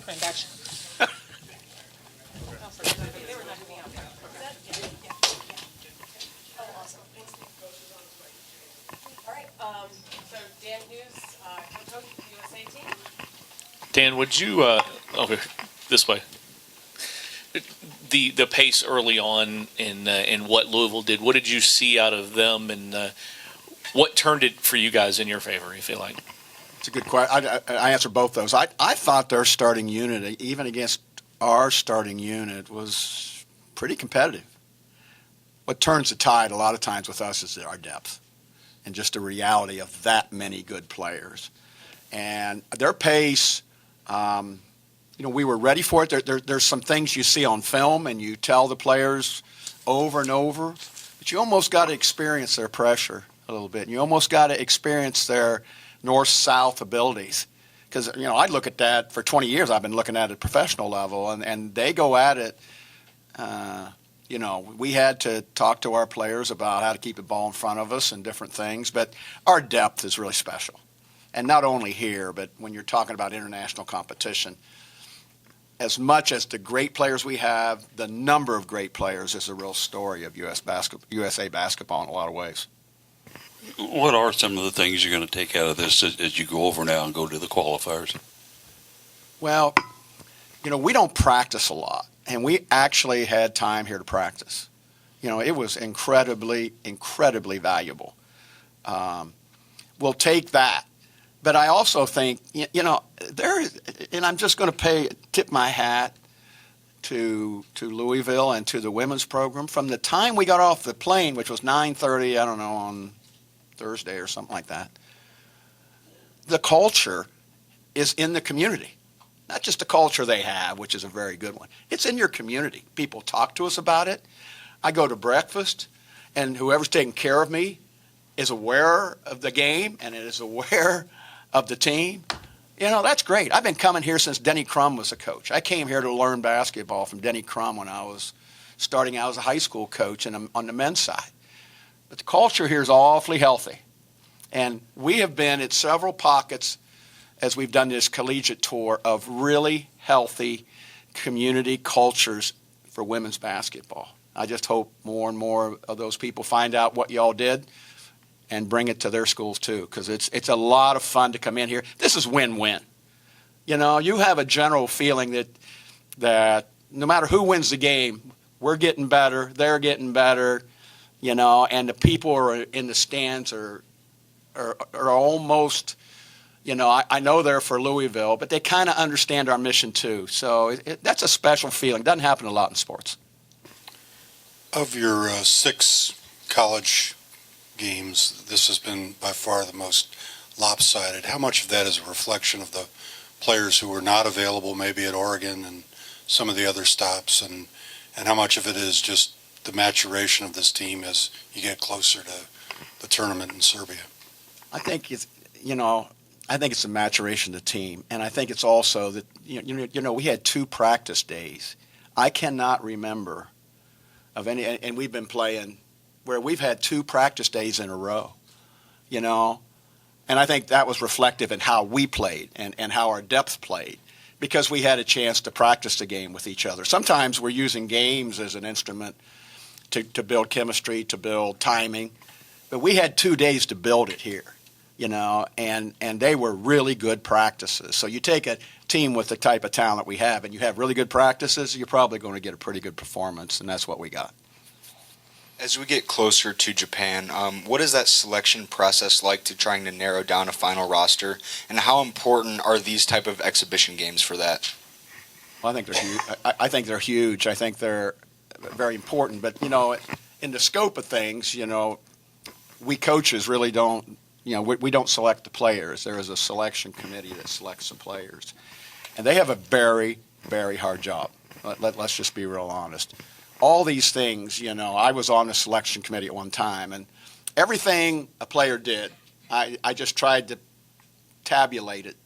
Transaction. So Dan Hughes, coach of the USA team. Dan, would you over this way? The pace early on in what Louisville did. What did you see out of them, and what turned it for you guys in your favor? You feel like it's a good question. I answer both those. I thought their starting unit, even against our starting unit, was pretty competitive. What turns the tide a lot of times with us is our depth and just the reality of that many good players. And their pace, we were ready for it. There's some things you see on film and you tell the players over and over, but you almost got to experience their pressure a little bit. You almost got to experience their north-south abilities. Because, I look at that for 20 years. I've been looking at it at professional level, and they go at it. We had to talk to our players about how to keep the ball in front of us and different things, but our depth is really special. And not only here, but when you're talking about international competition, as much as the great players we have, the number of great players is a real story of USA basketball in a lot of ways. What are some of the things you're going to take out of this as you go over now and go to the qualifiers? Well, we don't practice a lot, and we actually had time here to practice. It was incredibly, incredibly valuable. We'll take that. But I also think, and I'm just going to tip my hat to Louisville and to the women's program. From the time we got off the plane, which was 9:30, I don't know, on Thursday or something like that, the culture is in the community. Not just the culture they have, which is a very good one. It's in your community. People talk to us about it. I go to breakfast, and whoever's taking care of me is aware of the game and is aware of the team. That's great. I've been coming here since Denny Crum was a coach. I came here to learn basketball from Denny Crum when I was starting out as a high school coach on the men's side. But the culture here is awfully healthy. And we have been at several pockets as we've done this collegiate tour of really healthy community cultures for women's basketball. I just hope more and more of those people find out what y'all did and bring it to their schools too, because it's a lot of fun to come in here. This is win-win. You have a general feeling that no matter who wins the game, we're getting better, they're getting better, and the people are in the stands are almost, I know they're for Louisville, but they kind of understand our mission too. So that's a special feeling. Doesn't happen a lot in sports. Of your 6 college games, this has been by far the most lopsided. How much of that is a reflection of the players who were not available maybe at Oregon and some of the other stops, and how much of it is just the maturation of this team as you get closer to the tournament in Serbia? I think it's the maturation of the team, and I think it's also that we had 2 practice days. I cannot remember of any, and we've been playing where we've had 2 practice days in a row, and I think that was reflective in how we played and how our depth played, because we had a chance to practice the game with each other. Sometimes we're using games as an instrument to build chemistry, to build timing, but we had 2 days to build it here, and they were really good practices. So you take a team with the type of talent we have and you have really good practices, you're probably going to get a pretty good performance, and that's what we got. As we get closer to Japan, what is that selection process like to trying to narrow down a final roster, and how important are these type of exhibition games for that? Well, I think they're huge. I think they're huge. I think they're very important. But, in the scope of things, we coaches really don't, we don't select the players. There is a selection committee that selects the players. And they have a very, very hard job. Let's just be real honest. All these things, I was on the selection committee at one time, and everything a player did, I just tried to tabulate it,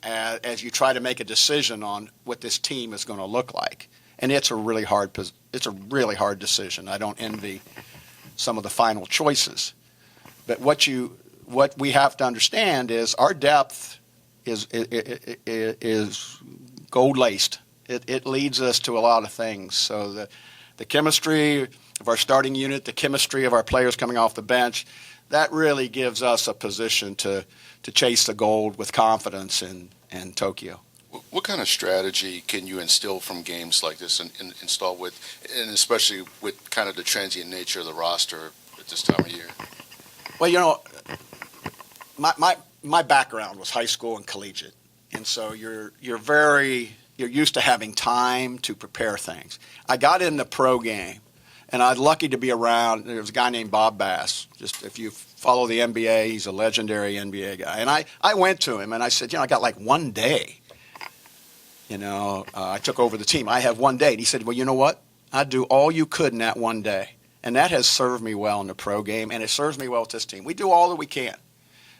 as you try to make a decision on what this team is going to look like. And it's a really hard decision. I don't envy some of the final choices. But what we have to understand is our depth is gold laced. It leads us to a lot of things. So the chemistry of our starting unit, the chemistry of our players coming off the bench, that really gives us a position to chase the gold with confidence in Tokyo. What kind of strategy can you instill from games like this and install with, and especially with kind of the transient nature of the roster at this time of year? Well, you know, my background was high school and collegiate, and so you're used to having time to prepare things. I got in the pro game, and I was lucky to be around. There was a guy named Bob Bass. Just if you follow the NBA, he's a legendary NBA guy. And I went to him and I said, I got like one day. I took over the team. I have one day. And he said, well, you know what? I'd do all you could in that one day. And that has served me well in the pro game, and it serves me well with this team. We do all that we can.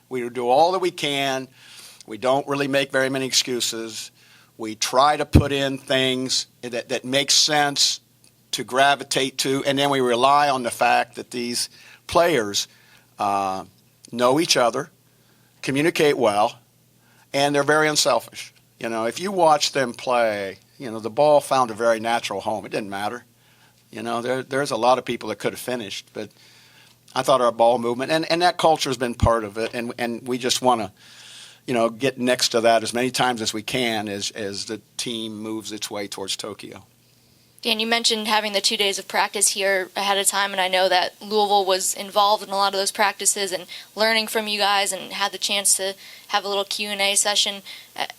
We do all that we can. We don't really make very many excuses. We try to put in things that make sense to gravitate to, and then we rely on the fact that these players know each other, communicate well, and they're very unselfish. If you watch them play, the ball found a very natural home. It didn't matter. There's a lot of people that could have finished, but I thought our ball movement, and that culture has been part of it, and we just want to, get next to that as many times as we can as the team moves its way towards Tokyo. Dan, you mentioned having the 2 days of practice here ahead of time, and I know that Louisville was involved in a lot of those practices and learning from you guys and had the chance to have a little Q&A session.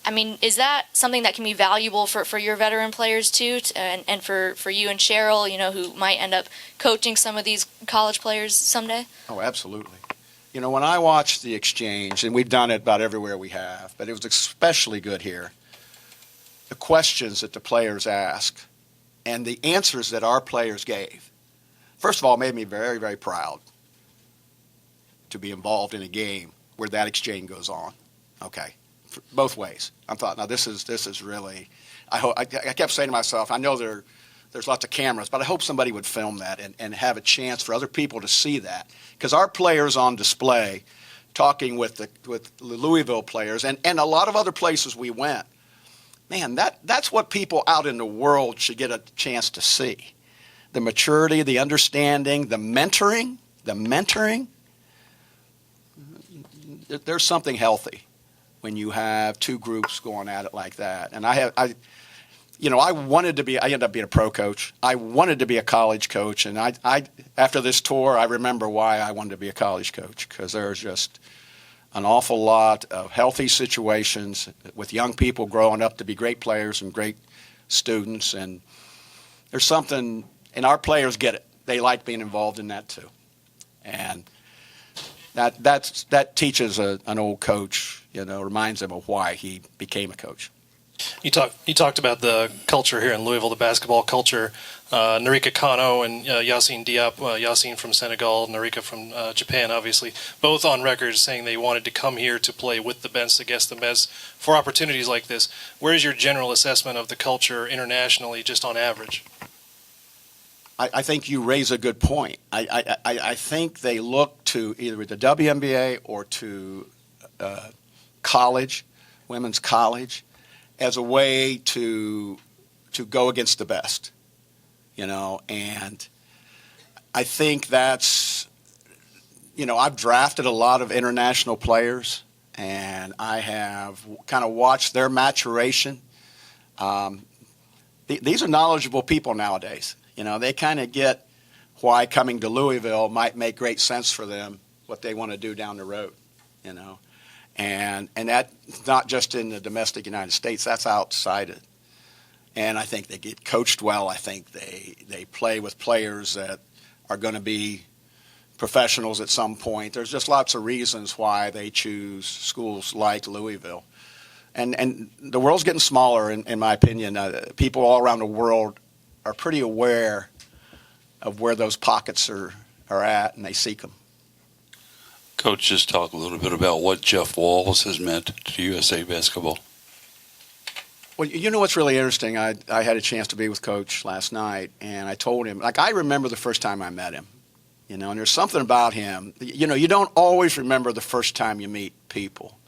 I mean, is that something that can be valuable for your veteran players too, and for you and Cheryl, who might end up coaching some of these college players someday? Oh, absolutely. When I watched the exchange, and we've done it about everywhere we have, but it was especially good here, the questions that the players asked and the answers that our players gave, first of all, made me very, very proud to be involved in a game where that exchange goes on. Okay, both ways. I thought, now this is really. I kept saying to myself, I know there's lots of cameras, but I hope somebody would film that and have a chance for other people to see that, because our players on display, talking with the Louisville players and a lot of other places we went. Man, that's what people out in the world should get a chance to see. The maturity, the understanding, the mentoring. There's something healthy when you have two groups going at it like that. And I ended up being a pro coach. I wanted to be a college coach. And I after this tour, I remember why I wanted to be a college coach, because there's just an awful lot of healthy situations with young people growing up to be great players and great students. And there's something, and our players get it. They like being involved in that too. And that teaches an old coach, reminds him of why he became a coach. You talked about the culture here in Louisville, the basketball culture. Narika Kano and Yassine Diop, Yassine from Senegal, Narika from Japan, obviously, both on record saying they wanted to come here to play with the best, against the best, for opportunities like this. Where is your general assessment of the culture internationally, just on average? I think you raise a good point. I think they look to either the WNBA or to college, women's college, as a way to go against the best, and I think that's, I've drafted a lot of international players, and I have kind of watched their maturation. These are knowledgeable people nowadays. They kind of get why coming to Louisville might make great sense for them, what they want to do down the road, And that's not just in the domestic United States, that's outside it. And I think they get coached well. I think they play with players that are going to be professionals at some point. There's just lots of reasons why they choose schools like Louisville. And the world's getting smaller, in my opinion. People all around the world are pretty aware of where those pockets are at, and they seek them. Coach, just talk a little bit about what Jeff Walls has meant to USA basketball. Well, what's really interesting? I had a chance to be with Coach last night, and I told him, I remember the first time I met him, and there's something about him. You don't always remember the first time you meet people,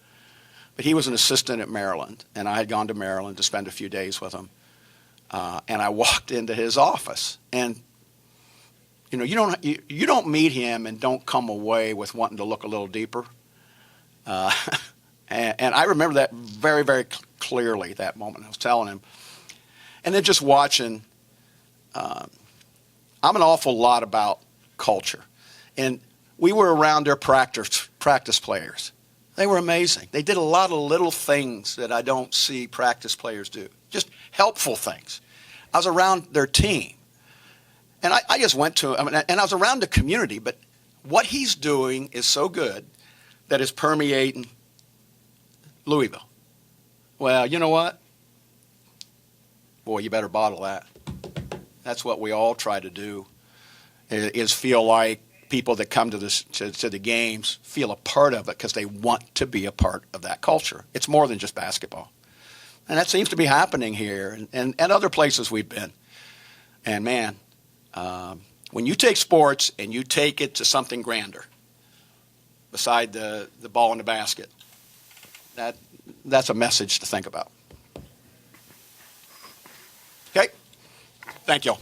but he was an assistant at Maryland, and I had gone to Maryland to spend a few days with him. And I walked into his office, and you don't meet him and don't come away with wanting to look a little deeper. And I remember that very, very clearly, that moment. I was telling him. And then just watching, I'm an awful lot about culture. And we were around their practice players. They were amazing. They did a lot of little things that I don't see practice players do, just helpful things. I was around their team. And I just went to him, and I was around the community, but what he's doing is so good that it's permeating Louisville. Well, you know what? Boy, you better bottle that. That's what we all try to do, is feel like people that come to the games feel a part of it because they want to be a part of that culture. It's more than just basketball. And that seems to be happening here and other places we've been. And, man, when you take sports and you take it to something grander, beside the ball in the basket, that's a message to think about. Okay? Thank you.